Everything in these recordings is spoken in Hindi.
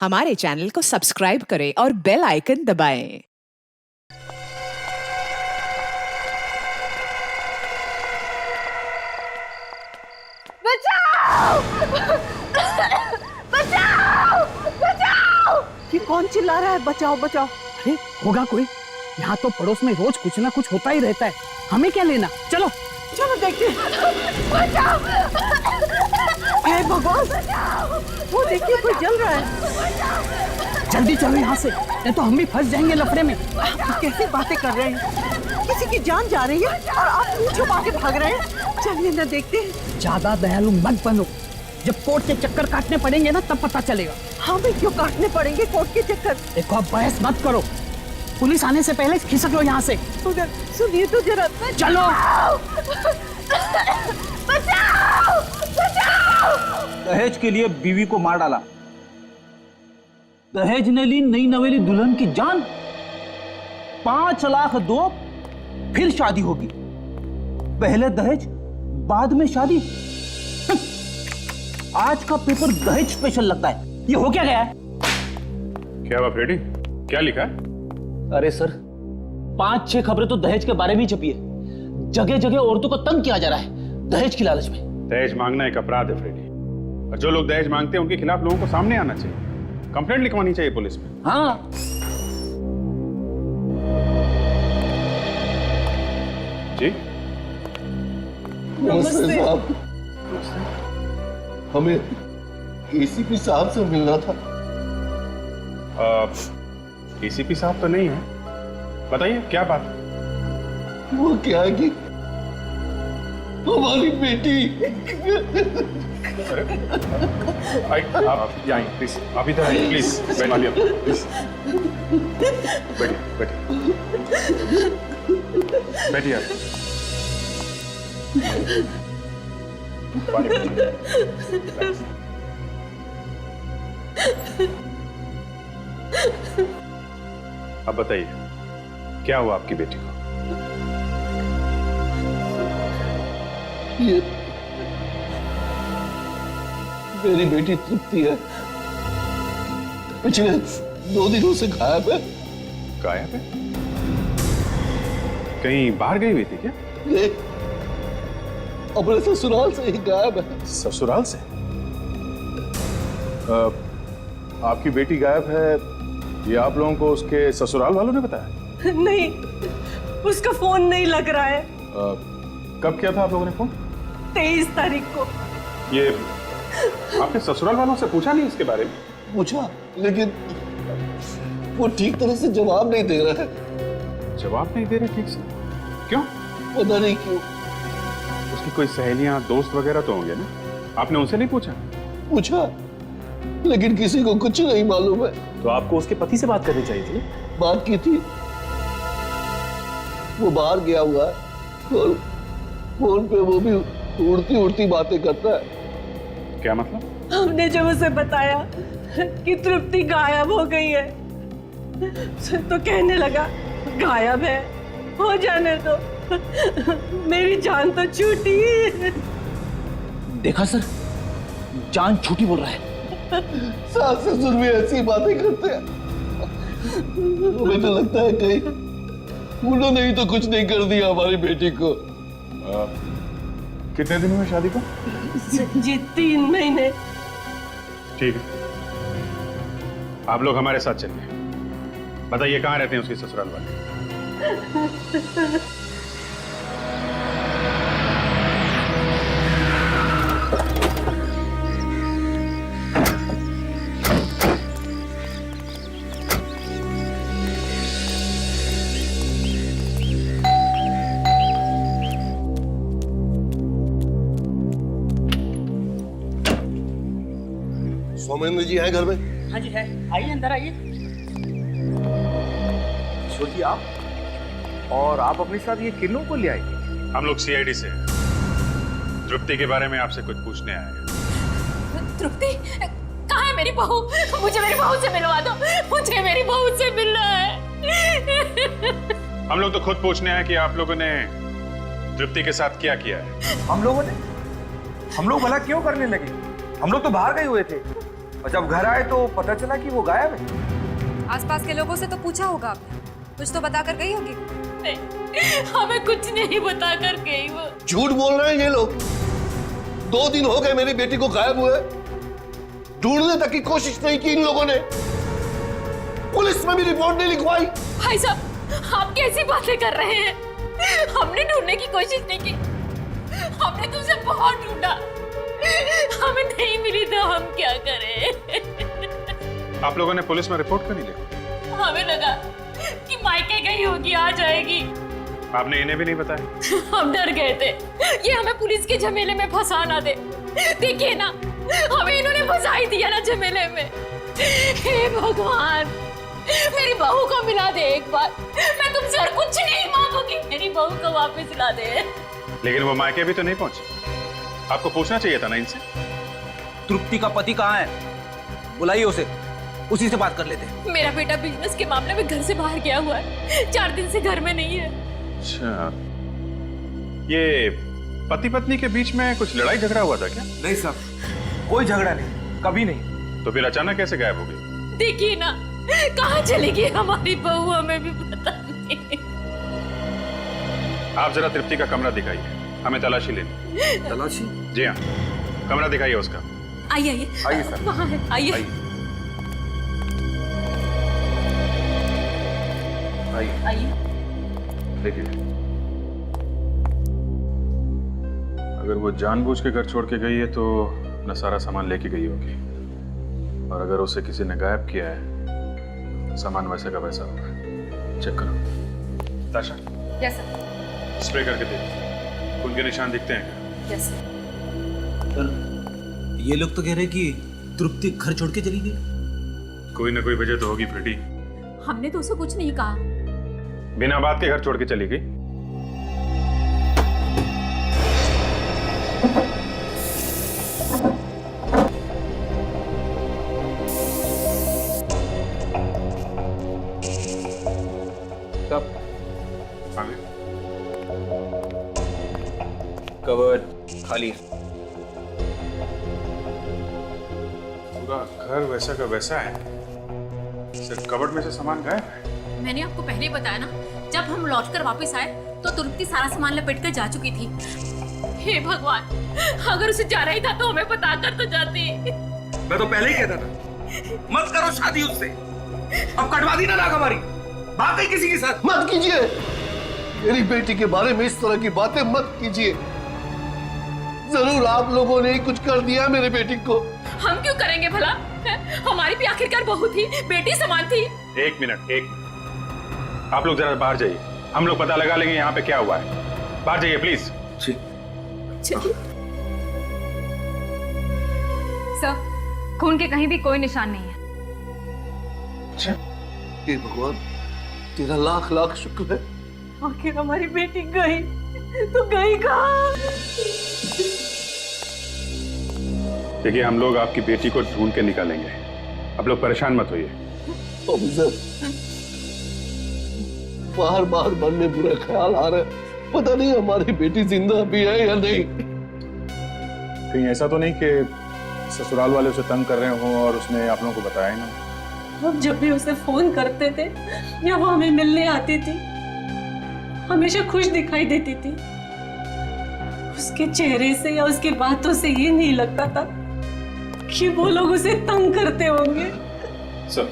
हमारे चैनल को सब्सक्राइब करें और बेल आइकन दबाएं। बचाओ! बचाओ! बचाओ! ये कौन चिल्ला रहा है? बचाओ बचाओ। अरे होगा कोई, यहाँ तो पड़ोस में रोज कुछ ना कुछ होता ही रहता है, हमें क्या लेना। चलो चलो देखते हैं। बचाओ! हे भगवान, वो देखिए कोई जल रहा है। जल्दी चलो यहाँ से, नहीं तो हम भी फंस जाएंगे लफड़े में। आप कैसी बातें कर रहे हैं? किसी की जान जा रही है और आप मुंह छुपा के भाग रहे हैं। चलिए ना देखते हैं। ज्यादा दयालु मत बनो, जब कोर्ट के चक्कर काटने पड़ेंगे ना तब पता चलेगा। हमें क्यों काटने पड़ेंगे कोर्ट के चक्कर? देखो आप बहस मत करो, पुलिस आने से पहले खिसक लो यहाँ से। सुनिए तो जरा। चलो बचाओ! बचाओ! दहेज के लिए बीवी को मार डाला, दहेज ने ली नई नवेली दुल्हन की जान। 5 लाख दो, फिर शादी होगी। पहले दहेज बाद में शादी। आज का पेपर दहेज स्पेशल लगता है। ये हो क्या गया है? क्या हुआ फ्रेडी, क्या लिखा है? अरे सर, 5-6 खबरें तो दहेज के बारे में ही छपी है। जगह जगह औरतों को तंग किया जा रहा है दहेज की लालच में। दहेज मांगना एक अपराध है फ्रेडी, और जो लोग दहेज मांगते हैं उनके खिलाफ लोगों को सामने आना चाहिए, कंप्लेंट लिखवानी चाहिए पुलिस में। हाँ, जी नमस्ते साहब, हमें एसीपी साहब से मिलना था। एसीपी साहब तो नहीं है, बताइए क्या बात? वो क्या है कि हमारी बेटी। आप आइए प्लीज, आप इधर आइए प्लीज, बैठिए प्लीज, बैठिए आप। अब बताइए क्या हुआ आपकी बेटी को? ये मेरी बेटी तृप्ति है, पिछले 2 दिनों से गायब है। गायब है? कहीं बाहर गई हुई थी क्या? ये अपने ससुराल से ही गायब है। ससुराल से? आपकी बेटी गायब है, ये आप लोगों को उसके ससुराल वालों ने बताया? नहीं, उसका फोन नहीं लग रहा है। कब किया था आप लोगों ने फोन? 23 तारीख को। ये आपने ससुराल वालों से पूछा नहीं इसके बारे में? पूछा, लेकिन वो ठीक तरह से जवाब नहीं दे रहा है। जवाब नहीं दे रहे ठीक से? क्यों? पता नहीं क्यों। उसकी कोई सहेलियां दोस्त वगैरह तो होंगे ना, आपने उनसे नहीं पूछा? पूछा, लेकिन किसी को कुछ नहीं मालूम है। तो आपको उसके पति से बात करनी चाहिए थी। बात की थी, वो बाहर गया हुआ है और फोन पे वो भी उड़ती उड़ती बातें करता है। क्या मतलब? हमने जब उसे बताया कि तृप्ति गायब हो गई है तो कहने लगा गायब है, हो जाने दो, मेरी जान तो छूटी। देखा सर, जान छूटी बोल रहा है। सास ससुर भी ऐसी बातें करते हैं। मुझे तो लगता है कहीं उन्होंने ही तो कुछ नहीं कर दिया हमारी बेटी को। कितने दिन हुए शादी को? जी 3 महीने। ठीक है, आप लोग हमारे साथ चलिए। बताइए कहाँ रहते हैं उसके ससुराल वाले? सौमेंद्र जी हैं घर में? हाँ जी है, आइए अंदर आइए। छोटी आप, और आप अपने साथ ये किन्नों को ले आए? हम लोग सीआईडी से हैं। तृप्ति के बारे में आपसे कुछ पूछने आए हैं। तृप्ति, कहाँ है मेरी बहू? मुझे मेरी बहू से मिलवा दो, मुझे मेरी बहू से मिलना है। हम लोग तो खुद पूछने आए कि आप लोगों ने तृप्ति के साथ क्या किया है। हम लोग भला क्यों करने लगे? हम लोग तो बाहर गए हुए थे। और जब घर आए तो पता चला कि वो गायब है। आसपास के लोगों से तो पूछा होगा आपने, कुछ तो बता कर गई होगी। नहीं, हमें कुछ नहीं बता कर गई वो। झूठ बोल रहे हैं ये लोग। 2 दिन हो गए मेरी बेटी को गायब हुए, ढूंढने तक की कोशिश नहीं की इन लोगों ने। पुलिस में भी रिपोर्ट नहीं लिखवाई। भाई साहब, आप कैसी बातें कर रहे हैं? हमने ढूंढने की कोशिश नहीं की, हमने तुझे बहुत ढूंढा, हमें नहीं मिली तो हम क्या करें? आप लोगों ने पुलिस में रिपोर्ट क्यों नहीं लिखी? हमें लगा कि मायके गई होगी, आ जाएगी। आपने इन्हें भी नहीं बताया? हम डर गए थे ये हमें पुलिस के झमेले में फंसा ना दे। देखिए ना, हमें इन्होंने फंसा ही दिया ना झमेले में। हे भगवान, मेरी बहू को मिला दे एक बार। मैं तुमसे और कुछ नहीं मांगूंगी, मेरी बहू को वापस ला दे। लेकिन वो मायके भी तो नहीं पहुंची। आपको पूछना चाहिए था ना इनसे। तृप्ति का पति कहाँ है? बुलाइए उसे, उसी से बात कर लेते हैं। मेरा बेटा बिजनेस के मामले में घर से बाहर गया हुआ है, 4 दिन से घर में नहीं है। अच्छा, ये पति पत्नी के बीच में कुछ लड़ाई झगड़ा हुआ था क्या? नहीं सर, कोई झगड़ा नहीं, कभी नहीं। तो फिर अचानक कैसे गायब हो गई? देखिए ना, कहाँ चली गई हमारी बहू, हमें भी पता नहीं। आप जरा तृप्ति का कमरा दिखाइए, हमें तलाशी लेनी। तलाशी? जी हाँ, कमरा दिखाइए उसका। आइए आइए आइए सर। कहाँ है? आइए। आइए आइए। देखिए, अगर वो जानबूझ के घर छोड़ के गई है तो अपना सारा सामान लेके गई होगी, और अगर उसे किसी ने गायब किया है, सामान वैसे का वैसा होगा। चेक करो। ताशा, यस सर। स्प्रे करके देखो, खून के निशान दिखते हैं क्या? Yes sir. पर ये लोग तो कह रहे कि तृप्ति घर छोड़ के चली गई। कोई ना कोई वजह तो होगी फ्रेडी। हमने तो उसे कुछ नहीं कहा। बिना बात के घर छोड़ के चली गई। तब आगे कवर्ड खाली है। पूरा घर वैसा का वैसा है, सिर्फ कबर्ड में से सामान गायब है। मैंने आपको पहले ही बताया ना, जब हम लौटकर वापस आए तो तृप्ति सारा सामान लपेट कर जा चुकी थी। हे भगवान, अगर उसे जाना ही था तो हमें बता कर तो जाती। मैं तो पहले ही कहता था मत करो शादी उससे। अब कटवा दी ना नाक हमारी, बात ही किसी के साथ मत कीजिए, मेरी बेटी के बारे में इस तरह की बातें मत कीजिए। जरूर आप लोगों ने ही कुछ कर दिया मेरी बेटी को। हम क्यों करेंगे भला? हमारी भी आखिरकार बहू थी, बेटी समान थी। एक मिनट, आप लोग जरा बाहर जाइए, हम लोग पता लगा लेंगे यहाँ पे क्या हुआ है। बाहर जाइए प्लीज। चलिए। सर, खून के कहीं भी कोई निशान नहीं है। हे भगवान, तेरा लाख लाख शुक्र है। आखिर हमारी बेटी गई तो गई कहाँ? देखिए, हम लोग आपकी बेटी को ढूंढ के निकालेंगे, आप लोग परेशान मत होइए। ऑफिसर, बार बार मन में बुरा ख्याल आ रहा है, पता नहीं हमारी बेटी जिंदा भी है या नहीं। कहीं ऐसा तो नहीं कि ससुराल वाले उसे तंग कर रहे हों और उसने आप लोगों को बताया ना? हम जब भी उसे फोन करते थे या वो हमें मिलने आती थी, हमेशा खुश दिखाई देती थी। उसके चेहरे से या उसकी बातों से ये नहीं लगता था कि वो लोग उसे तंग करते होंगे। सर,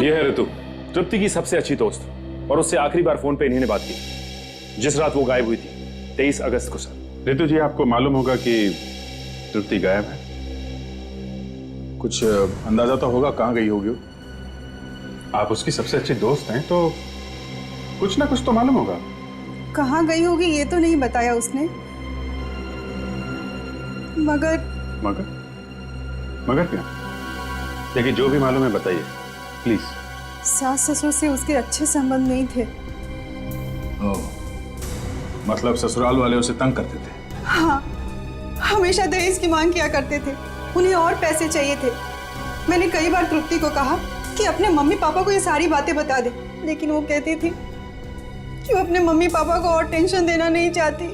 ये है ऋतु, तृप्ति की सबसे अच्छी दोस्त, और उससे आखिरी बार फोन पे इन्हीं ने बात की जिस रात वो गायब हुई थी, 23 अगस्त को। सर, ऋतु जी, आपको मालूम होगा कि तृप्ति गायब है, कुछ अंदाजा तो होगा कहाँ गई होगी वो? आप उसकी सबसे अच्छी दोस्त हैं तो कुछ ना कुछ तो मालूम होगा। कहाँ गई होगी ये तो नहीं बताया उसने, मगर मगर क्या? देखिए, जो भी मालूम है बताइए प्लीज। सास ससुर से उसके अच्छे संबंध नहीं थे। मतलब ससुराल वाले उसे तंग करते थे? हाँ, हमेशा दहेज की मांग किया करते थे, उन्हें और पैसे चाहिए थे। मैंने कई बार तृप्ति को कहा कि अपने मम्मी पापा को ये सारी बातें बता दे, लेकिन वो कहती थी कि वो अपने मम्मी पापा को और टेंशन देना नहीं चाहती।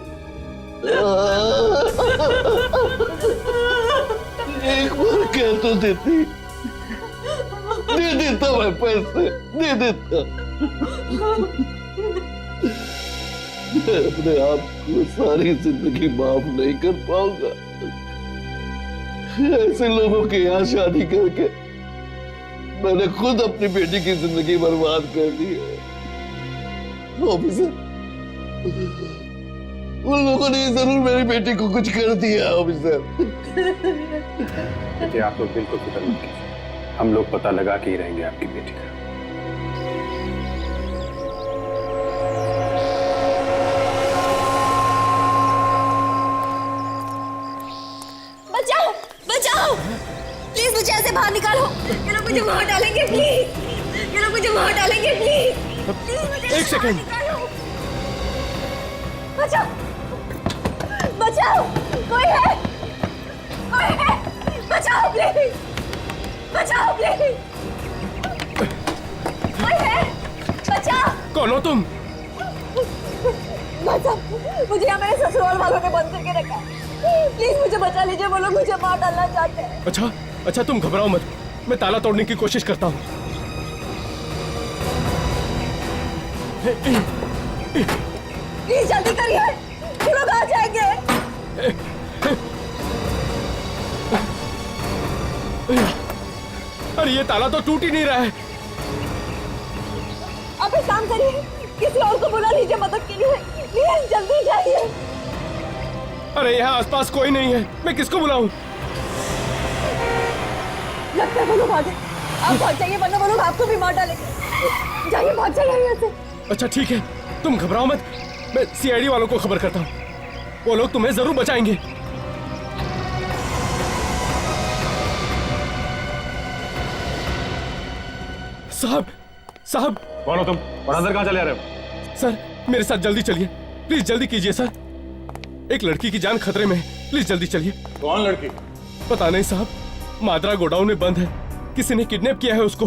एक बार कह तो देती, दे देता मैं पैसे, दे देता। मैं अपने आप को सारी जिंदगी माफ नहीं कर पाऊंगा। ऐसे लोगों के यहाँ शादी करके मैंने खुद अपनी बेटी की जिंदगी बर्बाद कर दी है। ऑफिसर, उन लोगों ने जरूर मेरी बेटी को कुछ कर दिया। ऑफिसर, देखिए आप लोग बिल्कुल फिक्र मत कीजिए, हम लोग पता लगा के ही रहेंगे आपकी बेटी का। बचाओ बचाओ, प्लीज मुझे ऐसे बाहर निकालो। ये लोग मुझे मार डालेंगे, प्लीज। ये लोग मुझे मार डालेंगे, प्लीज। एक सेकंड। बचाओ बचाओ, कोई है? कोई है? बचाओ प्लीज, बचाओ प्लीज। कोई है? बचाओ। कौन हो तुम? बचाओ, मुझे यहाँ मेरे ससुराल वालों ने बंद करके रखा है। प्लीज मुझे बचा लीजिए, वो लोग मुझे मार डालना चाहते हैं। अच्छा अच्छा, तुम घबराओ मत, मैं ताला तोड़ने की कोशिश करता हूँ। प्लीज जल्दी करिए, वो लोग आ जाएंगे। अरे ये ताला तो टूट ही नहीं रहा है। आप एक काम करिए, किसी और को बुला लीजिए मदद के लिए। प्लीज जल्दी जाइए। अरे यहाँ आसपास कोई नहीं है, मैं किसको बुलाऊं? लगता है वो लोग आ गए। आप भाग जाइए वरना वो लोग आपको भी मार डालेंगे। जाइए, भाग जाइए यहाँ से। अच्छा ठीक है, तुम घबराओ मत, मैं सीआईडी वालों को खबर करता हूँ, वो लोग तुम्हें जरूर बचाएंगे। साहब साहब। कौन हो तुम और अंदर कहाँ चले आ रहे हो? सर मेरे साथ जल्दी चलिए, प्लीज जल्दी कीजिए सर। एक लड़की की जान खतरे में है, प्लीज जल्दी चलिए। कौन लड़की? पता नहीं साहब, माद्रा गोडाउन में बंद है, किसी ने किडनैप किया है उसको।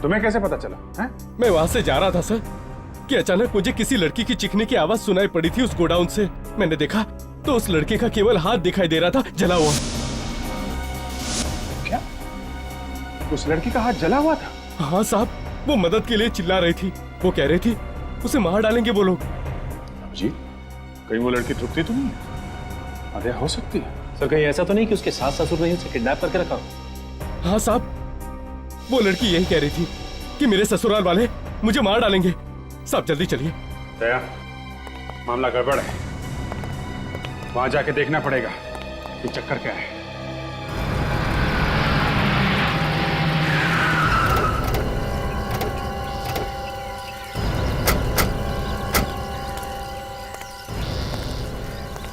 तुम्हें कैसे पता चला है? मैं वहां से जा रहा था सर कि अचानक मुझे किसी लड़की की चीखने की आवाज सुनाई पड़ी थी उस गोडाउन से। मैंने देखा तो उस लड़के का केवल हाथ दिखाई दे रहा था, जला हुआ। क्या उस लड़की का हाथ जला हुआ था? हाँ साहब, वो मदद के लिए चिल्ला रही थी, वो कह रही थी उसे मार डालेंगे वो लोग। जी, कहीं वो लड़की तृप्ति तो नहीं है? अरे हो सकती है। सर कहीं ऐसा तो नहीं कि उसके सास ससुर ने उसे किडनैप करके रखा हो? हाँ साहब, वो लड़की यही कह रही थी कि मेरे ससुराल वाले मुझे मार डालेंगे। साहब जल्दी चलिए। दया, मामला गड़बड़ है, वहां जाके देखना पड़ेगा कि चक्कर क्या है।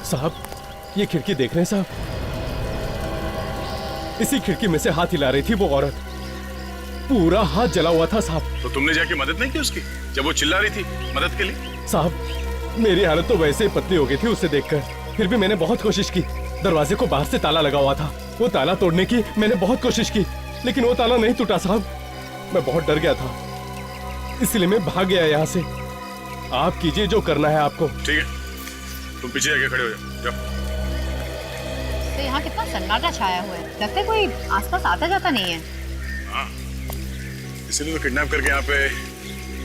साहब ये खिड़की देख रहे हैं साहब, इसी खिड़की में से हाथ हिला रही थी वो औरत, पूरा हाथ जला हुआ था साहब। तो तुमने जाके मदद नहीं की उसकी जब वो चिल्ला रही थी मदद के लिए? साहब मेरी हालत तो वैसे ही पतली हो गई थी उसे देखकर, फिर भी मैंने बहुत कोशिश की। दरवाजे को बाहर से ताला लगा हुआ था, वो ताला तोड़ने की मैंने बहुत कोशिश की, लेकिन वो ताला नहीं टूटा साहब। मैं बहुत डर गया था, इसलिए मैं भाग गया यहाँ से। आप कीजिए जो करना है आपको। ठीक है, तुम पीछे जाके खड़े हो जाओ। तो यहाँ कितना सन्नाटा छाया हुआ है, लगता है कोई आसपास आता जाता नहीं है। हाँ, इसीलिए तो किडनैप करके यहाँ पे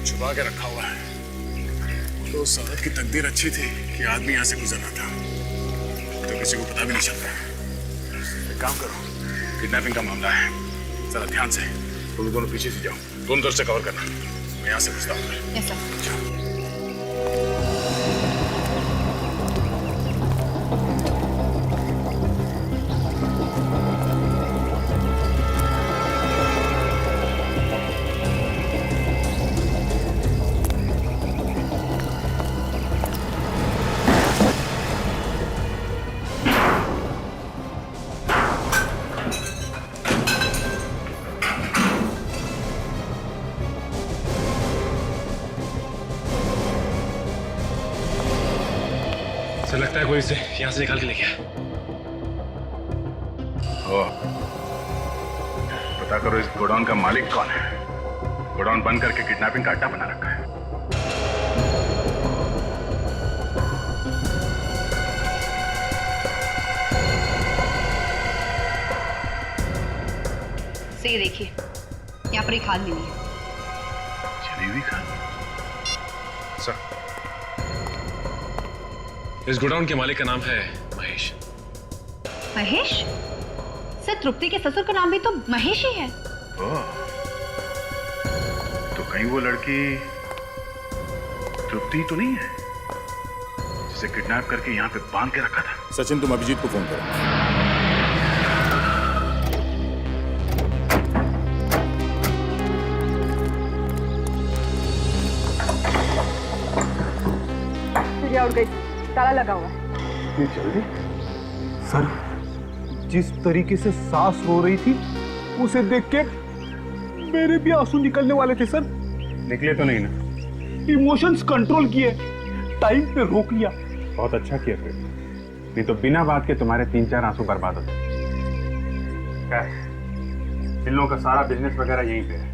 छुपा के रखा हुआ है। तो उस औरत की तकदीर अच्छी थी कि आदमी यहाँ से गुजर रहा था, तो किसी को पता भी नहीं चलता। एक काम करो, किडनैपिंग का मामला है, जरा ध्यान से तुम दोनों पीछे से जाओ, दोनों तरफ से कवर करना, मैं यहाँ से घुसता हूँ। Yes sir. सर लगता है कोई इसे यहाँ से निकाल के ले गया। पता करो इस गोडाउन का मालिक कौन है। गोडाउन बंद करके किडनैपिंग का अड्डा बना रखा है। से ये देखिए, यहाँ पर एक खाल मिली है। जली हुई खाल? सर, इस गोडाउन के मालिक का नाम है महेश। महेश? सर, तृप्ति के ससुर का नाम भी तो महेश ही है। तो कहीं वो लड़की तृप्ति तो नहीं है जिसे किडनैप करके यहाँ पे बांध के रखा था? सचिन, तुम अभिजीत को फोन करो। चिड़िया उड़ गई, ताला लगा हुआ है। ये जल्दी? सर, जिस तरीके से सांस रो रही थी उसे देख के मेरे भी आंसू निकलने वाले थे सर। निकले तो नहीं ना? इमोशंस कंट्रोल किए, टाइम पे रोक लिया। बहुत अच्छा किया फिर, नहीं तो बिना बात के तुम्हारे 3-4 आंसू बर्बाद होते। क्या है, इन लोगों का सारा बिजनेस वगैरह यहीं पे है,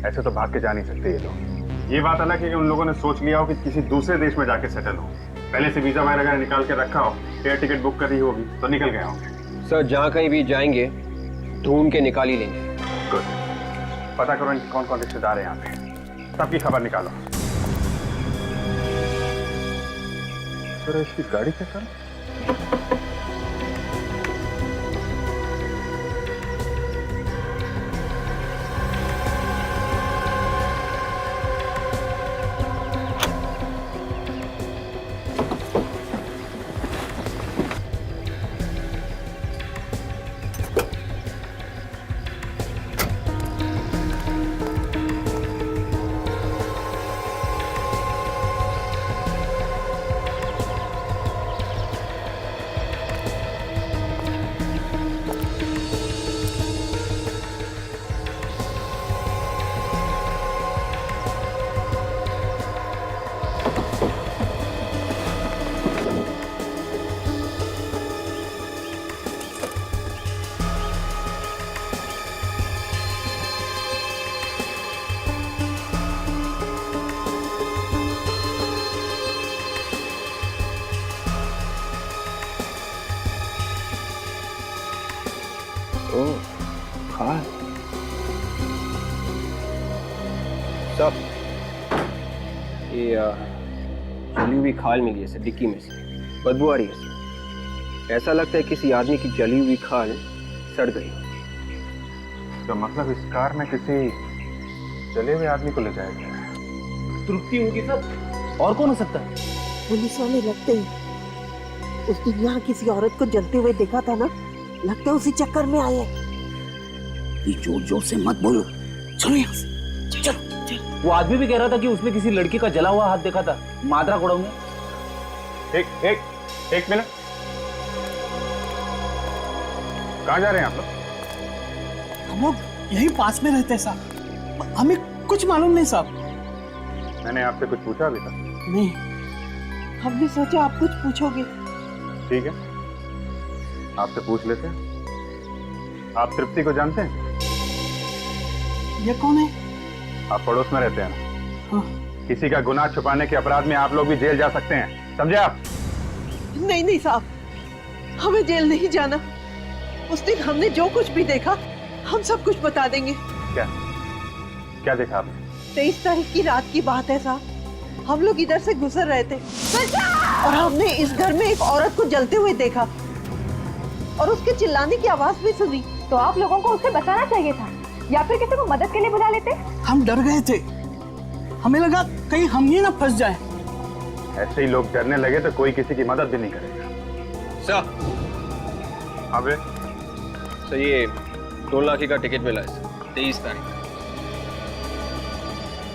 ऐसे तो भाग के जा नहीं सकते ये लोग। ये बात अलग है कि उन लोगों ने सोच लिया हो कि किसी दूसरे देश में जाके सेटल हो, पहले से वीजा वगैरह निकाल के रखा हो, एयर टिकट बुक करी होगी तो निकल गए होंगे। सर, जहाँ कहीं भी जाएंगे ढूंढ के निकाल ही लेंगे। गुड, पता करो इनके कौन कौन रिश्तेदार हैं यहाँ पे, सबकी खबर निकालो। सर, इसकी गाड़ी चेक करो। खाल सब ये जली हुई खाल मिली है सर, डिक्की में से बदबू आ रही है सर। ऐसा लगता है किसी आदमी की जली हुई खाल सड़ गई। तो मतलब इस कार में किसी जले हुए आदमी को ले जाया गया? तृप्ति होगी सर, और कौन हो सकता है? पुलिस वाले लगते हैं उस दिन यहाँ किसी औरत को जलते हुए देखा था ना, लगता है उसी चक्कर में आए हैं। ये जोर जोर से मत बोलो, चलो यहाँ से, चलो। वो आदमी भी कह रहा था कि उसने किसी लड़की का जला हुआ हाथ देखा था मादरा गोडाउन में। एक मिनट, कहाँ जा रहे हैं आप लोग? हम लोग यही पास में रहते हैं साहब, हमें कुछ मालूम नहीं साहब। मैंने आपसे कुछ पूछा अभी तक? नहीं, हमने सोचा आप कुछ पूछोगे। ठीक है, आपसे पूछ लेते हैं। आप तृप्ति को जानते हैं? ये कौन है? आप पड़ोस में रहते हैं ना? हाँ। किसी का गुनाह छुपाने के अपराध में आप लोग भी जेल जा सकते हैं, समझे आप? नहीं नहीं साहब, हमें जेल नहीं जाना। उस दिन हमने जो कुछ भी देखा हम सब कुछ बता देंगे। क्या क्या देखा आपने? 23 तारीख की रात की बात है साहब, हम लोग इधर से गुजर रहे थे और हमने इस घर में एक औरत को जलते हुए देखा और उसके चिल्लाने की आवाज भी सुनी। तो आप लोगों को उसे बचाना चाहिए था या फिर किसी को मदद के लिए बुला लेते। हम डर गए थे, हमें लगा कहीं हम ही ना फंस जाएं। ऐसे ही लोग डरने लगे तो कोई किसी की मदद भी नहीं करेगा। सर, अबे सर ये टोल नाके का टिकट मिला है सर, 23 तारीख।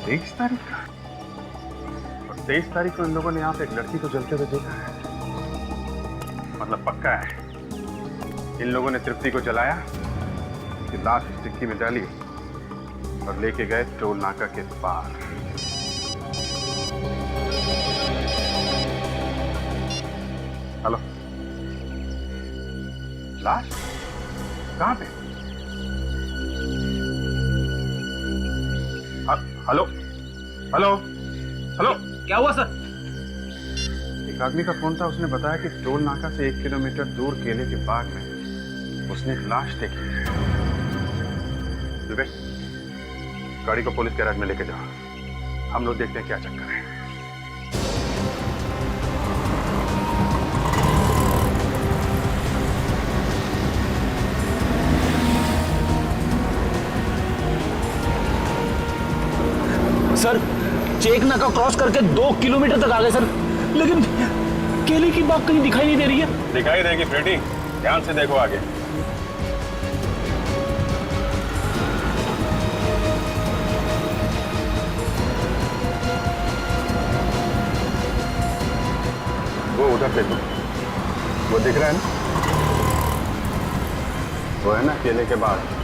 23 तारीख का? और 23 तारीख को इन लोगों ने यहाँ पे एक लड़की को जलते हुए देखा है। मतलब पक्का है इन लोगों ने तृप्ति को जलाया, उसकी लाश इस डिक्की में डाली और लेके गए टोल नाका के पार। हेलो, लाश कहाँ पे? हेलो हेलो हेलो, क्या हुआ सर? एक आदमी का फोन था, उसने बताया कि टोल नाका से 1 किलोमीटर दूर केले के बाग में उसने एक लाश देखी है। विवेक, गाड़ी को पुलिस गैराज में लेके जाओ। हम लोग देखते हैं क्या चक्कर है। सर, चेक नाका क्रॉस करके 2 किलोमीटर तक आ गए सर, लेकिन केले की बात कहीं दिखाई नहीं दे रही है। दिखाई देगी फ्रेडी, ध्यान से देखो आगे। वो उधर देखो, वो दिख रहा है ना, वो है ना केले के बाद।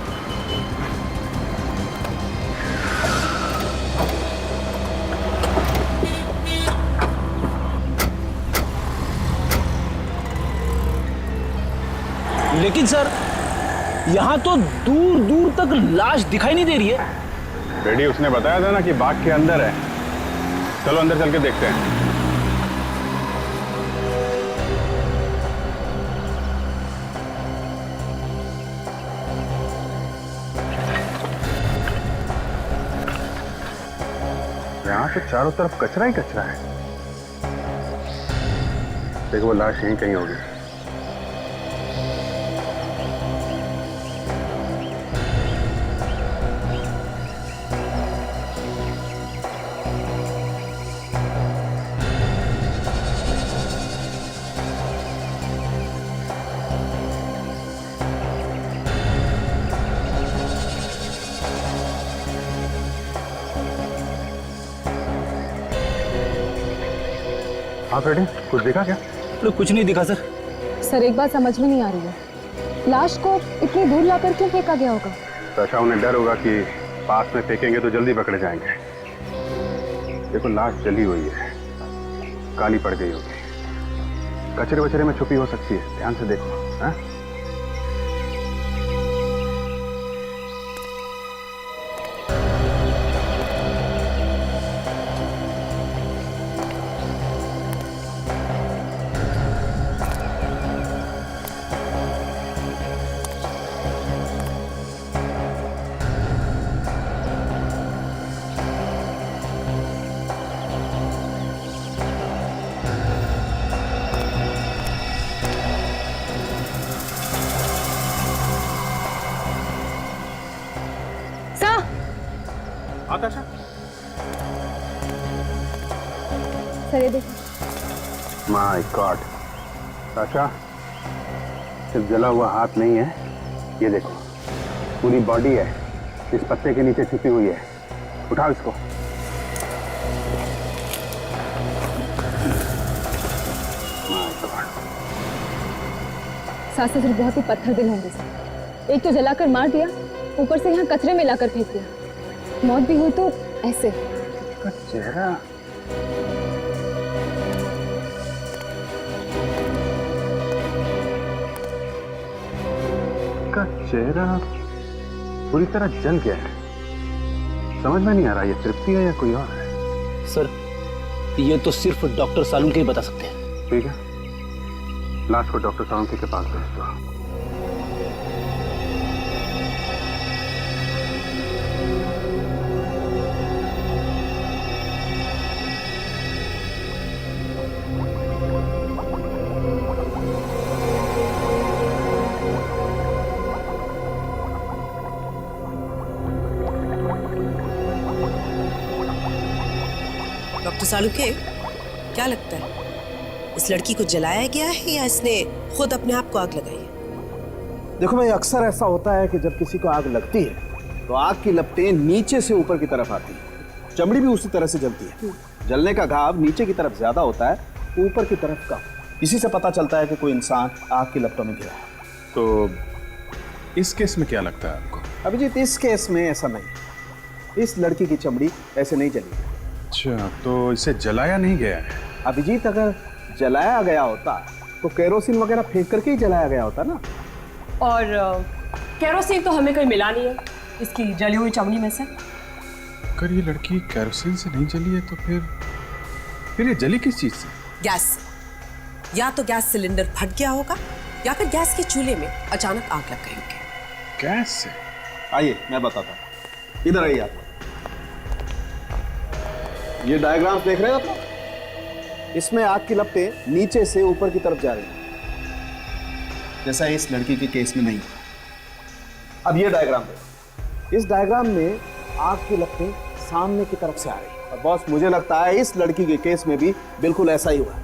लेकिन सर, यहाँ तो दूर दूर तक लाश दिखाई नहीं दे रही है। रेडी, उसने बताया था ना कि बाग के अंदर है। चलो अंदर चल के देखते हैं। यहाँ तो चारों तरफ कचरा ही कचरा है। देखो वो लाश यहीं कहीं होगी। हाँ फ्रेडी, कुछ दिखा क्या? कुछ नहीं दिखा सर। सर, एक बात समझ में नहीं आ रही है, लाश को इतनी दूर लाकर क्यों फेंका गया होगा? तो उन्हें डर होगा कि पास में फेंकेंगे तो जल्दी पकड़े जाएंगे। देखो लाश जली हुई है, काली पड़ गई होगी, कचरे वचरे में छुपी हो सकती है। ध्यान से देखो। हाँ? सर, ये देखो। माय गॉड, साशा, सिर्फ जला हुआ हाथ नहीं है, ये देखो पूरी बॉडी है, इस पत्ते के नीचे छिपी हुई है। उठाओ इसको। My God. सास ससुर बहुत ही पत्थर दिल होंगे सर। एक तो जलाकर मार दिया, ऊपर से यहाँ कचरे में लाकर फेंक दिया। मौत भी हुई तो ऐसे। का चेहरा चेहरा पूरी तरह जल गया है। समझ में नहीं आ रहा ये तृप्ति है या कोई और है। सर, ये तो सिर्फ डॉक्टर सालुंके ही बता सकते हैं। ठीक है, लाश को डॉक्टर सालुंके के पास भेज दो। डॉक्टर सालुंके, क्या लगता है इस लड़की को जलाया गया है या इसने खुद अपने आप को आग लगाई है? देखो भाई, अक्सर ऐसा होता है कि जब किसी को आग लगती है तो आग की लपटें नीचे से ऊपर की तरफ आती है। चमड़ी भी उसी तरह से जलती है। जलने का घाव नीचे की तरफ ज्यादा होता है, ऊपर की तरफ कम। इसी से पता चलता है कि कोई इंसान आग की लपटों में गिरा है। तो इस केस में क्या लगता है आपको? अभिजीत, इस केस में ऐसा नहीं। इस लड़की की चमड़ी ऐसे नहीं जली। अच्छा, तो इसे जलाया नहीं गया है? अभिजीत, अगर जलाया गया होता तो केरोसिन वगैरह फेंक करके ही जलाया गया होता ना। और केरोसिन तो हमें कहीं मिला नहीं है इसकी जली हुई चमड़ी में से। अगर ये लड़की केरोसिन से नहीं जली है तो फिर ये जली किस चीज से? गैस। या तो गैस सिलेंडर फट गया होगा या फिर गैस के चूल्हे में अचानक आग लग गई होगी। गैस से? आइए मैं बताता हूँ, इधर आइए आप। ये डायग्राम्स देख रहे हैं आप? इसमें आग की लपटें नीचे से ऊपर की तरफ जा रही हैं, जैसा इस लड़की के केस में नहीं। अब ये डायग्राम देखो, इस डायग्राम में आग की लपटें सामने की तरफ से आ रही हैं। और बॉस मुझे लगता है इस लड़की के केस में भी बिल्कुल ऐसा ही हुआ है।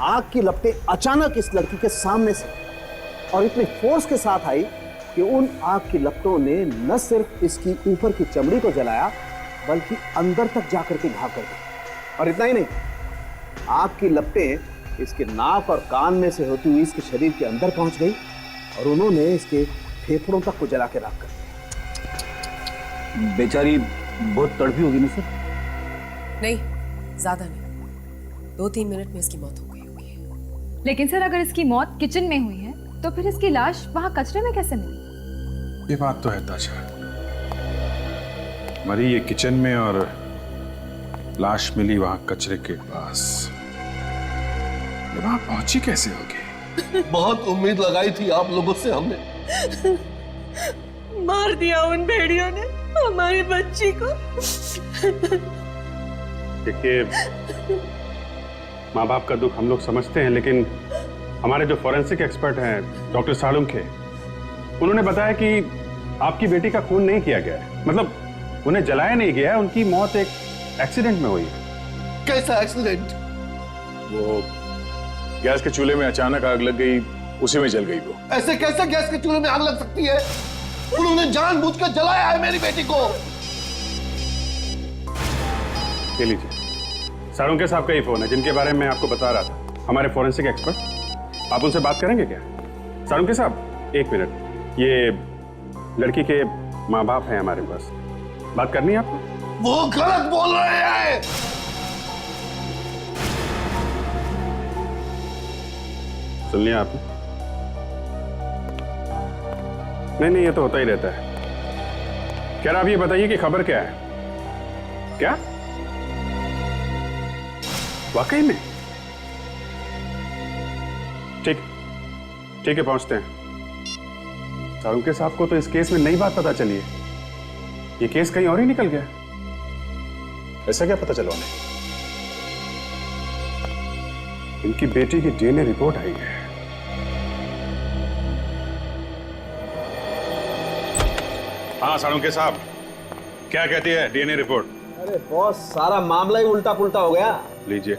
आग की लपटें अचानक इस लड़की के सामने से और इतने फोर्स के साथ आई कि उन आग की लपटों ने न सिर्फ इसकी ऊपर की चमड़ी को जलाया बल्कि अंदर तक जाकर के घाव कर दी। और इतना ही नहीं, आग की लपटें इसके नाक और कान में से होती हुई इसके शरीर के अंदर पहुंच गई और उन्होंने इसके फेफड़ों तक को जला के राख कर दिया। बेचारी बहुत तड़पी होगी ना सर? नहीं, ज्यादा नहीं, 2-3 मिनट में इसकी मौत हो गई होगी। लेकिन सर अगर इसकी मौत किचन में हुई है तो फिर इसकी लाश वहाँ कचरे में कैसे मिली? ये बात तो है ताजा, मरी ये किचन में और लाश मिली वहां कचरे के पास। ये वहां पहुंची कैसे होगी? बहुत उम्मीद लगाई थी आप लोगों से हमने। मार दिया उन भेड़ियों ने हमारी बच्ची को। देखिए, माँ बाप का दुख हम लोग समझते हैं, लेकिन हमारे जो फॉरेंसिक एक्सपर्ट हैं डॉक्टर सालुंखे, उन्होंने बताया कि आपकी बेटी का खून नहीं किया गया है, मतलब उन्हें जलाया नहीं गया है, उनकी मौत एक एक्सीडेंट में हुई है। कैसा एक्सीडेंट? वो गैस के चूल्हे में अचानक आग लग गई, उसी में जल गई वो। ऐसे कैसे गैस के चूल्हे में आग लग सकती है? उन्होंने जानबूझकर जलाया है मेरी बेटी को। ले लीजिए, सालुंखे साहब का ही फोन है जिनके बारे में आपको बता रहा था, हमारे फॉरेंसिक एक्सपर्ट। आप उनसे बात करेंगे क्या? सालुंखे साहब एक मिनट, ये लड़की के माँ बाप हैं हमारे पास, बात करनी है आपको? वो गलत बोल रहे हैं। सुन लिया आपने? नहीं, ये तो होता ही रहता है। क्या आप ये बताइए कि खबर क्या है? क्या वाकई में? ठीक है, पहुंचते हैं। सालुंखे साहब को तो इस केस में नई बात पता चली है, ये केस कहीं और ही निकल गया। ऐसा क्या पता चला उन्हें? इनकी बेटी की डीएनए रिपोर्ट आई है। हाँ सालुंखे साहब, क्या कहती है डीएनए रिपोर्ट? अरे बॉस, सारा मामला ही उल्टा पुल्टा हो गया। लीजिए,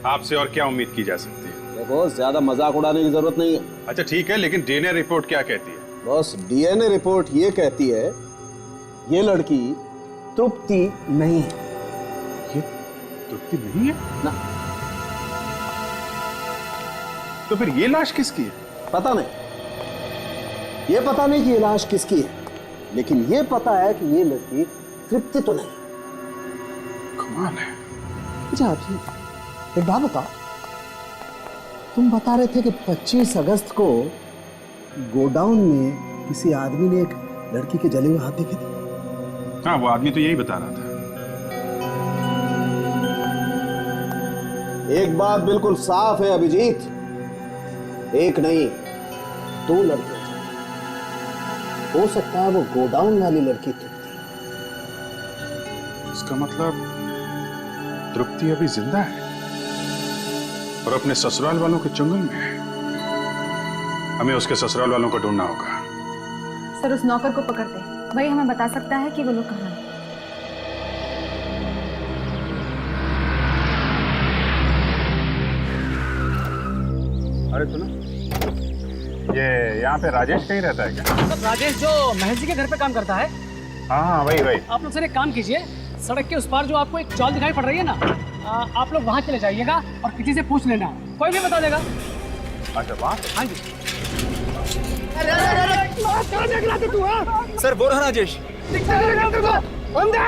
आपसे और क्या उम्मीद की जा सकती है? बॉस ज्यादा मजाक उड़ाने की जरूरत नहीं है। अच्छा ठीक है, लेकिन डीएनए रिपोर्ट क्या कहती है? बॉस डीएनए रिपोर्ट ये कहती है ये लड़की तृप्ति नहीं है। ये तृप्ति नहीं है ना। तो फिर ये लाश किसकी है? पता नहीं, ये पता नहीं कि ये लाश किसकी है, लेकिन ये पता है कि ये लड़की तृप्ति तो नहीं। कमाल है। अच्छा आप एक बात बताओ, तुम बता रहे थे कि 25 अगस्त को गोडाउन में किसी आदमी ने एक लड़की के जले हुए हाथ देखे थे। हाँ, वो आदमी तो यही बता रहा था। एक बात बिल्कुल साफ है अभिजीत, एक नहीं 2 लड़कियां। हो सकता है वो गोडाउन वाली लड़की तृप्ति। इसका मतलब तृप्ति अभी जिंदा है और अपने ससुराल वालों के चंगुल में है। हमें उसके ससुराल वालों को ढूंढना होगा। सर उस नौकर को पकड़ते हैं, वही हमें बता सकता है कि वो लोग कहाँ हैं। अरे सुनो, ये यहाँ पे राजेश कहीं रहता है क्या? राजेश जो महेश जी के घर पे काम करता है। हाँ, वही। आप लोग सर एक काम कीजिए, सड़क के उस पार जो आपको एक चौल दिखाई पड़ रही है ना, आप लोग वहाँ चले जाइएगा और किसी से पूछ लेना, कोई भी बता देगा। अच्छा वहाँ? हाँ जी। सर वो रहा राजेश। कौन आ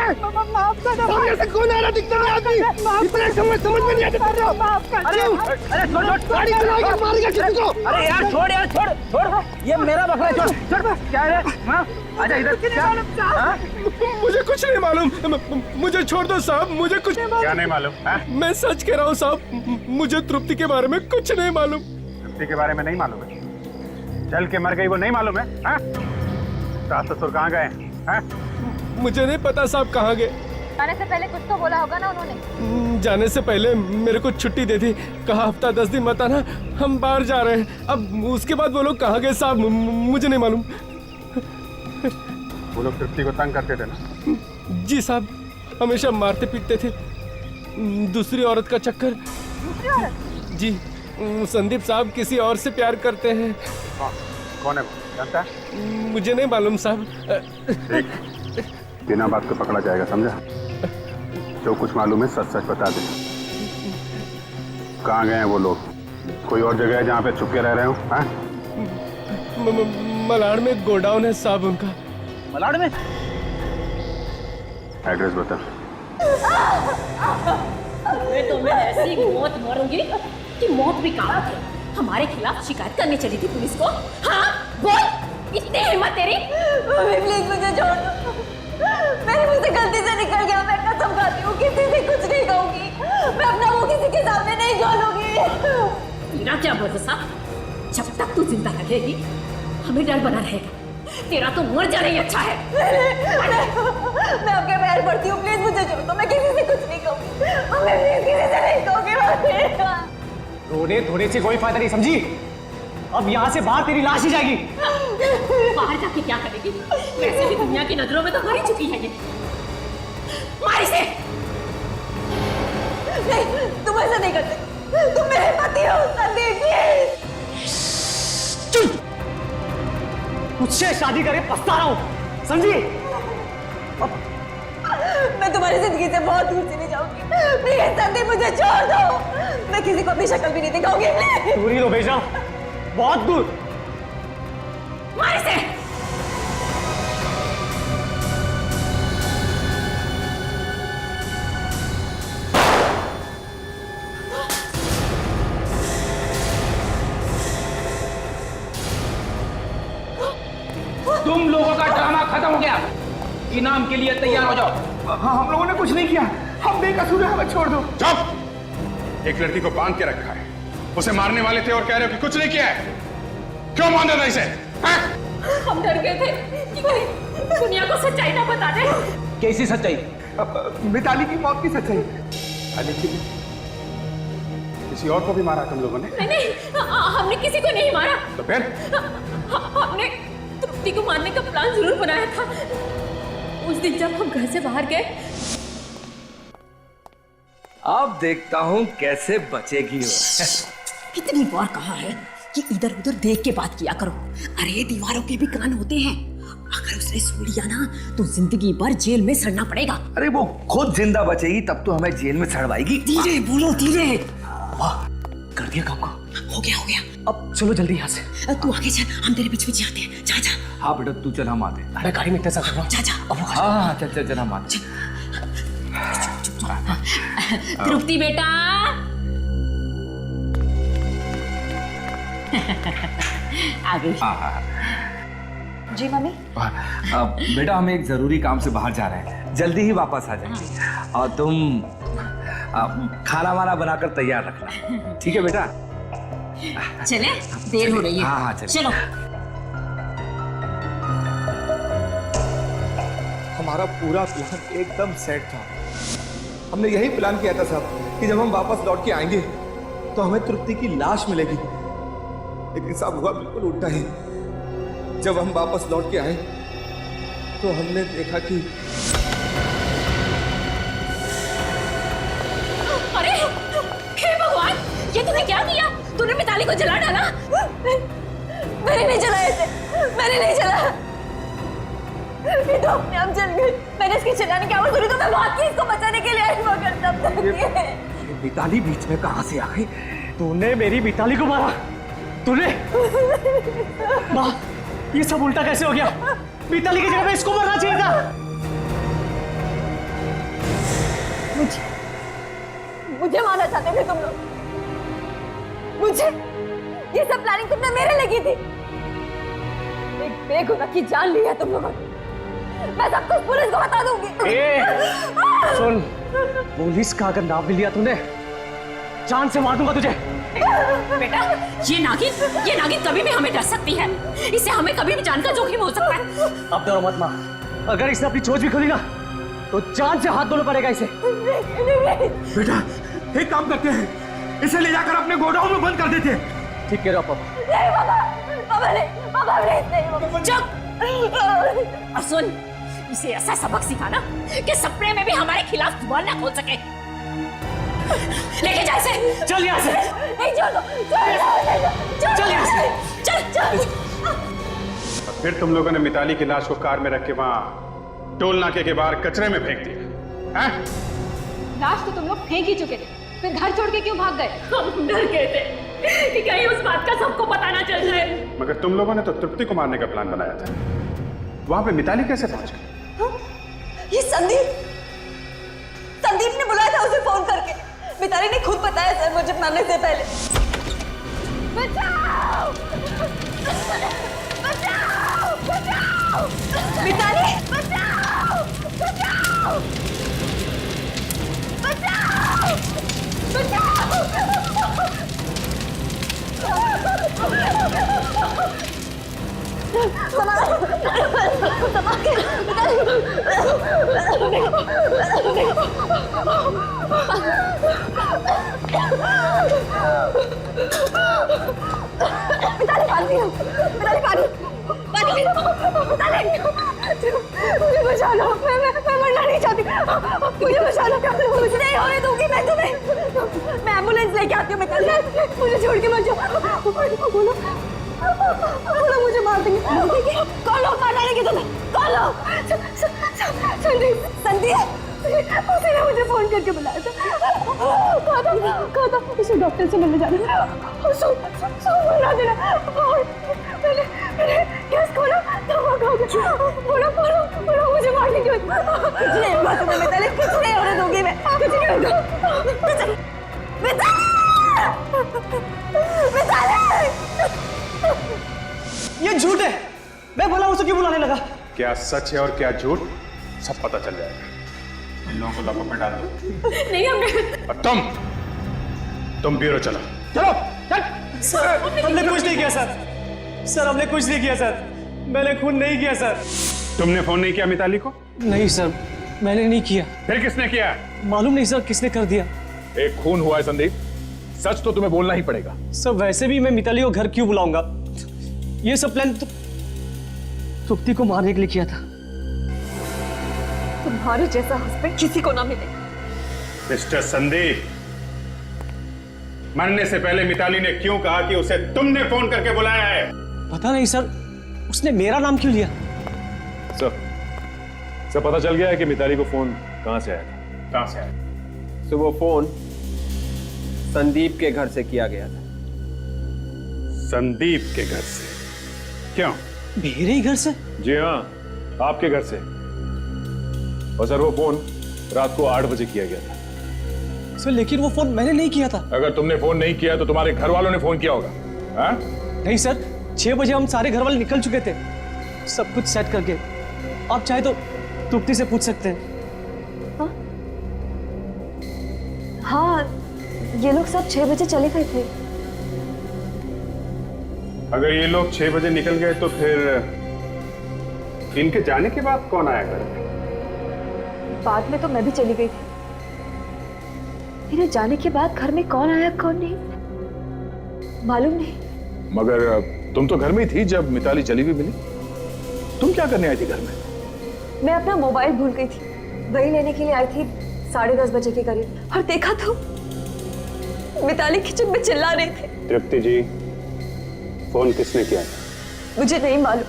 रहा? दिखता नहीं आदमी। इतना समझ में नहीं आता। अरे गाड़ी चलाएगा, मारेगा किसी को। अरे यार छोड़, ये मेरा बकरा, छोड़ क्या है? आजा इधर। मुझे कुछ नहीं मालूम, मुझे छोड़ दो साहब, मुझे कुछ क्या नहीं मालूम? मैं सच कह रहा हूँ साहब, मुझे तृप्ति के बारे में कुछ नहीं मालूम। तृप्ति के बारे में नहीं मालूम है? चल के मर गई वो नहीं मालूम है? सास ससुर कहाँ गए हैं? मुझे नहीं पता साहब कहाँ गए। जाने से पहले कुछ तो बोला होगा ना उन्होंने। जाने से पहले मेरे को छुट्टी दे दी, कहा हफ्ता 10 दिन मत आना, हम बाहर जा रहे हैं। अब उसके बाद वो लोग कहाँ गए साहब मुझे नहीं मालूम। वो लोग तृप्ति को तंग करते थे ना? जी साहब, हमेशा मारते पीटते थे। दूसरी औरत का चक्कर। जी, संदीप साहब किसी और से प्यार करते हैं। कौन है वो, जानता है? मुझे नहीं मालूम साहब। बिना बात को पकड़ा जाएगा, समझा? जो कुछ मालूम है सच सच बता दे। कहाँ गए हैं वो लोग? कोई और जगह है जहाँ पे छुप के रह रहे हो? मलाड़ में गोडाउन है साहब उनका। मलाड़ में? एड्रेस बता। मैं ऐसी मौत मारूंगी कि मौत भी काम है। हमारे खिलाफ शिकायत करने चली थी पुलिस को। हाँ बोल, इतनी हिम्मत तेरी? प्लीज मुझे छोड़ दो, मेरे मुझसे गलती से निकल गया। मैं कसम खाती हूँ किसी से कुछ नहीं कहूंगी। मैं अपना मुंह किसी के सामने नहीं खोलूंगी। तेरा क्या भरोसा? जब तक तू जिंदा रहेगी हमें डर बना रहेगा। तेरा तो मर जाना ही अच्छा है। मैं आपके पैर पड़ती हूँ, प्लीज मुझे छोड़ दो। मैं किसी से कुछ नहीं कहूंगी। मैं प्लीज किसी से नहीं कहूंगी। रोने धोने से कोई फायदा नहीं, समझी? अब यहाँ से बाहर तेरी लाश ही जाएगी। बाहर जाके क्या करेगी? वैसे भी दुनिया की नजरों में तो मर ही चुकी है ये। मार इसे। नहीं, तुम ऐसा नहीं करते। तुम मेरे पति हो संदीप। चुप! मुझसे शादी करे पछता रहा हूँ, समझी? मैं तुम्हारी जिंदगी से बहुत दूर चली जाऊंगी। प्लीज संदीप मुझे छोड़ दो। मैं किसी को अपनी शक्ल भी नहीं दिखाऊंगी। दूर ही तो भेजा, बहुत दूर। मार इसे। तुम लोगों का ड्रामा खत्म हो गया, इनाम के लिए तैयार हो जाओ। हम लोगों ने कुछ नहीं किया, हम बेकसूर हैं, हमें छोड़ दो। चुप! एक लड़की को बांध के रखा है, उसे मारने वाले थे और कह रहे हो कि कुछ नहीं किया है। क्यों बांधा था इसे? हम डर गए थे कि कहीं दुनिया को सच्चाई ना बता दे। कैसी सच्चाई? मिताली की मौत की सच्चाई। लेकिन किसी और को भी मारा तुम लोगों ने? नहीं, हमने किसी को नहीं मारा। तो फिर? हमने तृप्ति को मारने का प्लान जरूर बनाया था। उस दिन जब हम घर से बाहर गए। अब देखता हूँ कैसे बचेगी वो। कितनी बार कहा है कि इधर उधर देख के बात किया करो। अरे दीवारों के भी कान होते हैं। अगर उसने सुन लिया ना तो जिंदगी भर जेल में सड़ना पड़ेगा। अरे वो खुद जिंदा बचेगी तब तो हमें जेल में सड़वाएगी। धीरे बोलो, धीरे। वाह, कर दिया काम को। हो गया, हो गया। अब चलो जल्दी यहाँ से। तू आगे चल, हम तेरे पीछे पीछे आते हैं। जा जा। हाँ बेटा तू चल, हम आते। मैं गाड़ी में इंतजार कर रहा हूँ। जा जा। हाँ चल चल चल, हम आते। तृप्ति बेटा। आ गई। जी मम्मी। बेटा हम एक जरूरी काम से बाहर जा रहे हैं, जल्दी ही वापस आ जाएंगे। और तुम खाना वाना बनाकर तैयार रखना, ठीक है बेटा? चले, देर हो रही है। हाँ हाँ चलो। हमारा पूरा प्लान एकदम सेट था। हमने यही प्लान किया था साहब कि जब हम वापस लौट के आएंगे तो हमें तृप्ति की लाश मिलेगी। लेकिन साहब हुआ बिल्कुल उल्टा ही। जब हम वापस लौट के आए तो हमने देखा कि अरे हे भगवान, ये तूने क्या किया? तूने मिताली को जला डाला? मैंने नहीं जलाया इसे, मैंने नहीं जलाया। ये तो अपने आप जल गई। मैंने इसके जलाने की आवाज सुनी तो मैं भाग के इसको बचाने के लिए आई, मगर तब तक ये मिताली बीच में कहां से आ गई? तूने मेरी मिताली को मारा? तूने? माँ, ये सब उल्टा कैसे हो गया? मिताली की जगह पे इसको मरना चाहिए था। मुझे मारना चाहते थे तुम लोग। मुझे ये सब प्लानिंग तुमने मेरे लगी थी। एक बेगुनाह की जान ली है तुम लोगों ने। मैं सब कुछ पुलिस को बता दूंगी। सुन, पुलिस का अगर नाम भी लिया तूने जान से मार दूंगा तुझे। बेटा, ये नागिन कभी भी हमें डर सकती है। इससे हमें कभी भी जान का जोखिम हो सकता है। अब डरो मत माँ, अगर इसने अपनी चोंच भी खोली ना तो जान से हाथ धोना पड़ेगा इसे। बेटा एक काम करते हैं, इसे ले जाकर अपने गोडाउन में बंद कर देते हैं। ठीक कह रहे हो पापा। नहीं पापा नहीं। चुप और सुन, इसे ऐसा सबक सिखाना कि सपने में भी हमारे खिलाफ जुबान ना खोल सके। लेके जा इसे। चल यहाँ से। नहीं छोड़ो, चल यहाँ से। चल। फिर तुम लोगों ने मिताली की लाश को कार में रख के वहां टोल नाके के बाहर कचरे में फेंक दिया हैं? लाश तो तुम लोग फेंक ही चुके थे, फिर घर छोड़ के क्यों भाग गए? हम डर गए थे कि कहीं उस बात का सबको पता ना चल जाए। मगर तुम लोगों ने तो तृप्ति को मारने का प्लान बनाया था। वहां पे मिताली कैसे पहुंच गई? ये संदीप ने बुलाया था उसे फोन करके। मिताली ने खुद बताया सर मुझे मरने से पहले। बचाओ! मिताली! मुझे बचा लो, मैं मरना नहीं चाहती। मुझे बचा लो, मुझे नहीं होने दूंगी मैं तुम्हें। मैं एम्बुलेंस लेके आती हूँ। मुझे छोड़ के मत जाओ। बोलो मुझे मार देंगे। कौन लोग मार डालेंगे तुम्हें? कौन लोग? संदीप उसने मुझे फोन करके बुलाया था। कहा था उसे डॉक्टर से मिलने जाना था। सुना देना। मैंने गैस खोला तो वो खा गया। बोलो मुझे मारने की कुछ नहीं होगा तुम्हें मिताली, कुछ नहीं होने दूंगी मैं। कुछ नहीं होगा। ये झूठ है, मैं बोला उसे क्यों बुलाने लगा? क्या सच है और क्या झूठ सब पता चल जाएगा। इन लोगों को लॉकअप में डाल दो। नहीं हमने। और तुम ब्यूरो चलो। सर हमने कुछ नहीं किया सर, हमने कुछ नहीं किया सर, मैंने खून नहीं किया सर। तुमने फोन नहीं किया मिताली को? नहीं सर, मैंने नहीं किया। फिर किसने किया? मालूम नहीं सर किसने कर दिया। एक खून हुआ है संदीप, सच तो तुम्हें बोलना ही पड़ेगा। सर वैसे भी मैं मिताली को घर क्यों बुलाऊंगा? ये सब प्लान तो तृप्ति को मारने के लिए किया था। तुम्हारे जैसा हस्बैंड किसी को ना मिले। मिस्टर संदीप, मरने से पहले मिताली ने क्यों कहा कि उसे तुमने फोन करके बुलाया है? पता नहीं सर, उसने मेरा नाम क्यों लिया? सर पता चल गया है कि मिताली को फोन कहां से आया था। कहां से आया? तो वो फोन संदीप के घर से किया गया था। संदीप के घर से? क्यों? मेरे ही घर से? जी हाँ, आपके घर से। और सर वो फोन रात को 8 बजे किया गया था। सर लेकिन वो फोन मैंने नहीं किया था। अगर तुमने फोन नहीं किया तो तुम्हारे घर वालों ने फोन किया होगा। हाँ? नहीं सर, 6 बजे हम सारे घर वाले निकल चुके थे, सब कुछ सेट करके। आप चाहे तो तृप्ति से पूछ सकते हैं। हाँ, ये लोग सब 6 बजे चले गए थे। अगर ये लोग 6 बजे निकल गए तो फिर इनके जाने के बाद कौन आया घर में? बाद में तो मैं भी चली गई थी। मेरे जाने के बाद घर में कौन आया कौन नहीं मालूम नहीं। मगर तुम तो घर में ही थी जब मिताली जली हुई मिली। तुम क्या करने आई थी घर में? मैं अपना मोबाइल भूल गई थी, वही लेने के लिए आई थी 10:30 बजे के करीब, और देखा तो मिताली किचन में चिल्ला रही थी। तृप्ति जी, फोन किसने किया था? मुझे नहीं मालूम।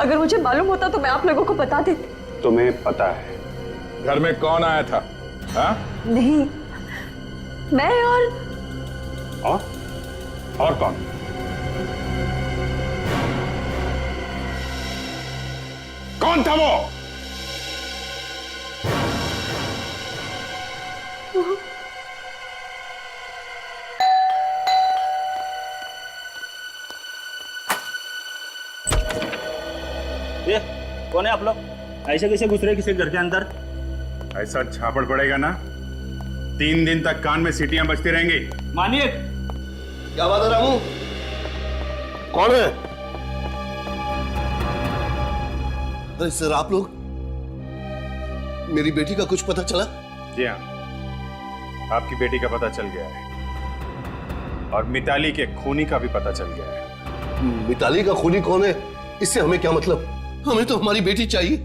अगर मुझे मालूम होता तो मैं आप लोगों को बता देती। तुम्हें पता है घर में कौन आया था? हाँ? नहीं, मैं और कौन? कौन था वो? ये कौन है आप लोग? ऐसे कैसे घुस रहे किसी घर के अंदर? ऐसा झापड़ पड़ेगा ना 3 दिन तक कान में सीटियां बजती रहेंगी। मानिए। क्या बात है रामू? कौन है? अरे सर, आप लोग, मेरी बेटी का कुछ पता चला? जी हाँ, आपकी बेटी का पता चल गया है और मिताली के खूनी का भी पता चल गया है। मिताली का खूनी कौन है, इससे हमें क्या मतलब? हमें तो हमारी बेटी चाहिए।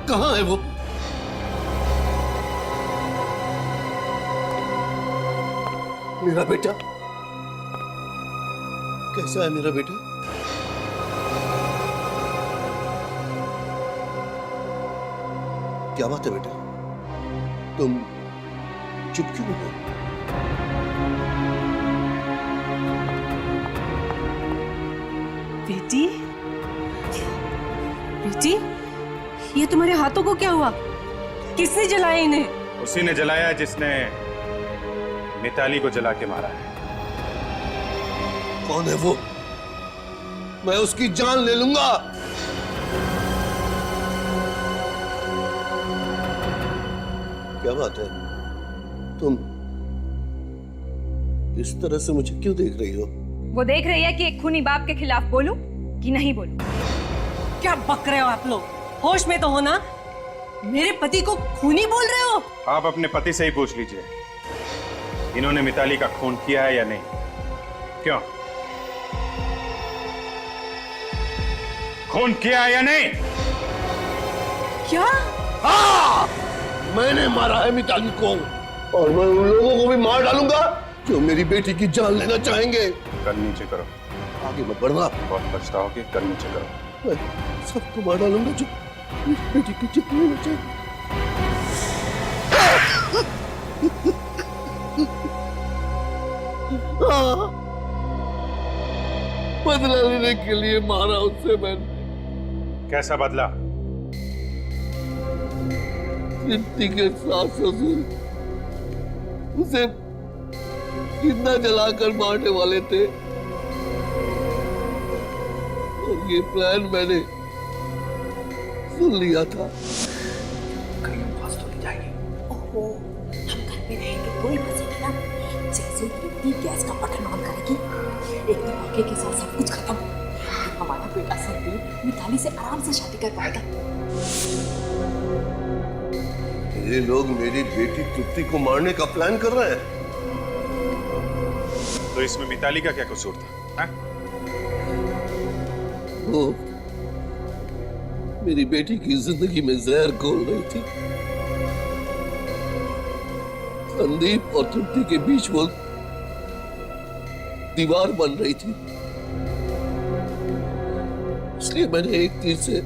कहां है वो? मेरा बेटा कैसा है? मेरा बेटा क्या बात है बेटा, तुम चुप क्यों हो? बेटी, बेटी, ये तुम्हारे हाथों को क्या हुआ? किसने जलाया इन्हें? उसी ने जलाया जिसने मिताली को जला के मारा है। कौन है वो? मैं उसकी जान ले लूंगा। क्या बात है, तुम इस तरह से मुझे क्यों देख रही हो? वो देख रही है कि एक खूनी बाप के खिलाफ बोलूं कि नहीं बोलूं। क्या बक रहे हो आप लोग? होश में तो हो ना? मेरे पति को खूनी बोल रहे हो? आप अपने पति से ही पूछ लीजिए, इन्होंने मिताली का खून किया है या नहीं। क्यों, खून किया है या नहीं? क्या? हाँ, मैंने मारा है मिताली को, और मैं उन लोगों को भी मार डालूंगा जो मेरी बेटी की जान लेना चाहेंगे। कर नीचे करो। आगे मत बढ़ना, बहुत पछताओगे। कर नीचे करो। मैं सबको मार डालूंगा जो मेरी बेटी की जान लेना चाहेंगे। बदला लेने के लिए मारा उससे मैंने। कैसा बदला? तृप्ति के सास ससुर उसे जिंदा जलाकर मारने वाले थे, और ये प्लान मैंने सुन लिया था। कहीं फंस तो नहीं जाएगी? ओहो, हम घर पे रहेंगे कोई फंसेगी ना। जैसे तृप्ति गैस का बटन ऑन करेगी, एक धमाके के साथ सब कुछ खत्म। हमारा बेटा संदीप मिताली से आराम से शादी कर पाएगा। ये लोग मेरी बेटी तृप्ति को मारने का प्लान कर रहे हैं। तो इसमें मिताली का क्या कसूर था? वो मेरी बेटी की जिंदगी में जहर घोल रही थी। संदीप और तृप्ति के बीच वो दीवार बन रही थी, इसलिए मैंने एक तीर से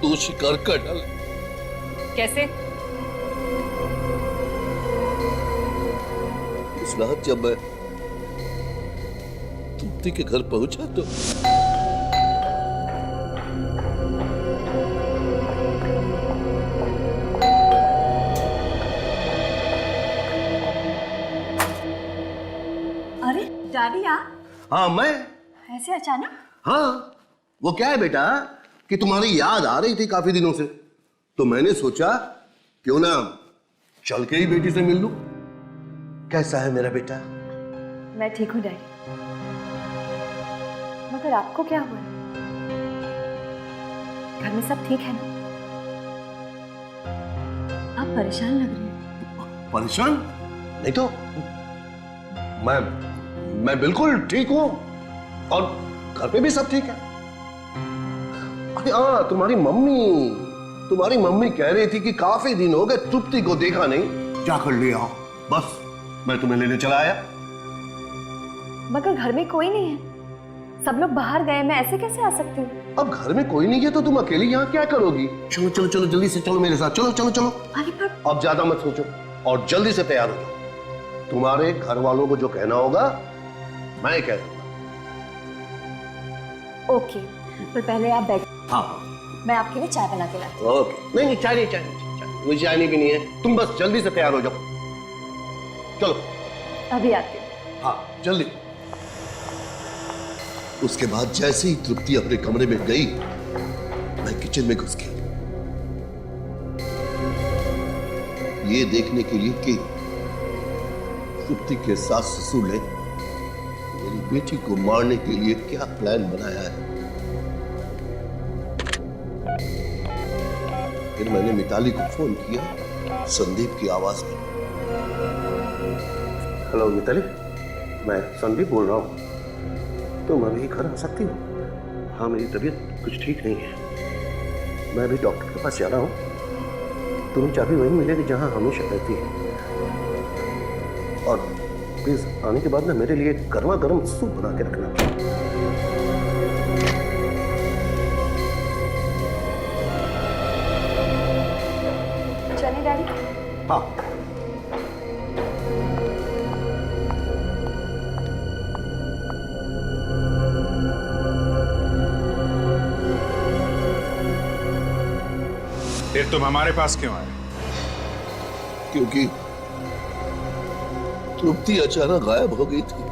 2 शिकार कर डाले। कैसे? इस रात जब मैं तृप्ति के घर पहुंचा तो अरे डैडी आप? हाँ मैं। ऐसे अचानक? हाँ, वो क्या है बेटा कि तुम्हारी याद आ रही थी काफी दिनों से, तो मैंने सोचा क्यों ना चल के ही बेटी से मिल लूं। कैसा है मेरा बेटा? मैं ठीक हूँ डैडी, मगर आपको क्या हुआ? घर में सब ठीक है ना? आप परेशान लग रहे हैं। परेशान? नहीं तो मैं बिल्कुल ठीक हूं, और घर पे भी सब ठीक है। अरे हाँ, तुम्हारी मम्मी कह रही थी कि काफी दिन हो गए तृप्ति को देखा नहीं, जाकर ले आओ। बस मैं तुम्हें लेने चला आया। मगर घर में कोई नहीं है, सब लोग बाहर गए, मैं ऐसे कैसे आ सकती हूँ? अब घर में कोई नहीं है तो तुम अकेली यहाँ क्या करोगी? चलो चलो चलो, जल्दी से चलो मेरे साथ, चलो चलो चलो। अरे पर अब ज्यादा मत सोचो और जल्दी से तैयार हो जाओ। तुम्हारे घर वालों को जो कहना होगा मैं कह दूंगा। ओके, पर पहले आप बैठ। हाँ, मैं आपके लिए चाय बना के लाती हूँ। ओके। नहीं चाय नहीं, मुझे चाय नहीं पीनी है, तुम बस जल्दी से तैयार हो जाओ। चलो अभी आती हूँ। हाँ जल्दी। उसके बाद जैसे ही तृप्ति अपने कमरे में गई, मैं किचन में घुस गया, ये देखने के लिए कि तृप्ति के सास ससुर ने मेरी बेटी को मारने के लिए क्या प्लान बनाया है। फिर मैंने मिताली को फोन किया संदीप की आवाज में। हेलो मिताली, मैं संदीप बोल रहा हूँ। तुम अभी घर आ सकती हो? हाँ, मेरी तबीयत कुछ ठीक नहीं है। मैं अभी डॉक्टर के पास जा रहा हूँ। तुम्हें चाबी वहीं मिलेगी जहाँ हमेशा रहती है। और प्लीज आने के बाद ना मेरे लिए गर्मा गर्म सूप बना के रखना। चलिए डैडी। हाँ। फिर तुम हमारे पास क्यों आए? क्योंकि तृप्ति अचानक गायब हो गई थी।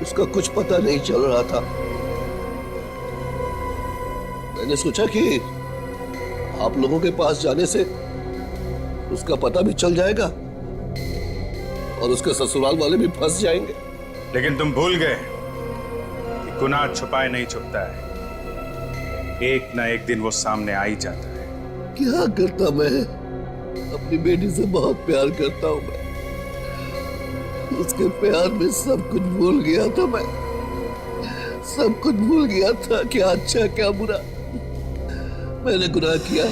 उसका कुछ पता नहीं चल रहा था। मैंने सोचा कि आप लोगों के पास जाने से उसका पता भी चल जाएगा और उसके ससुराल वाले भी फंस जाएंगे। लेकिन तुम भूल गए कि गुनाह छुपाए नहीं छुपता है। एक ना एक दिन वो सामने आ ही जाता है। क्या करता मैं? अपनी बेटी से बहुत प्यार करता हूं मैं। उसके प्यार में सब कुछ भूल गया था मैं। सब कुछ भूल गया था, क्या अच्छा क्या बुरा। मैंने गुनाह किया।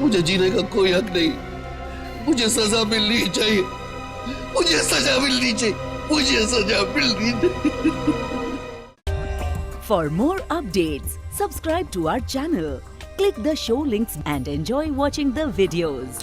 मुझे जीने का कोई हक नहीं। मुझे सजा मिलनी चाहिए। मुझे सजा मिलनी चाहिए। मुझे सजा मिलनी चाहिए। For more updates, subscribe to our channel, click the show links and enjoy watching the videos.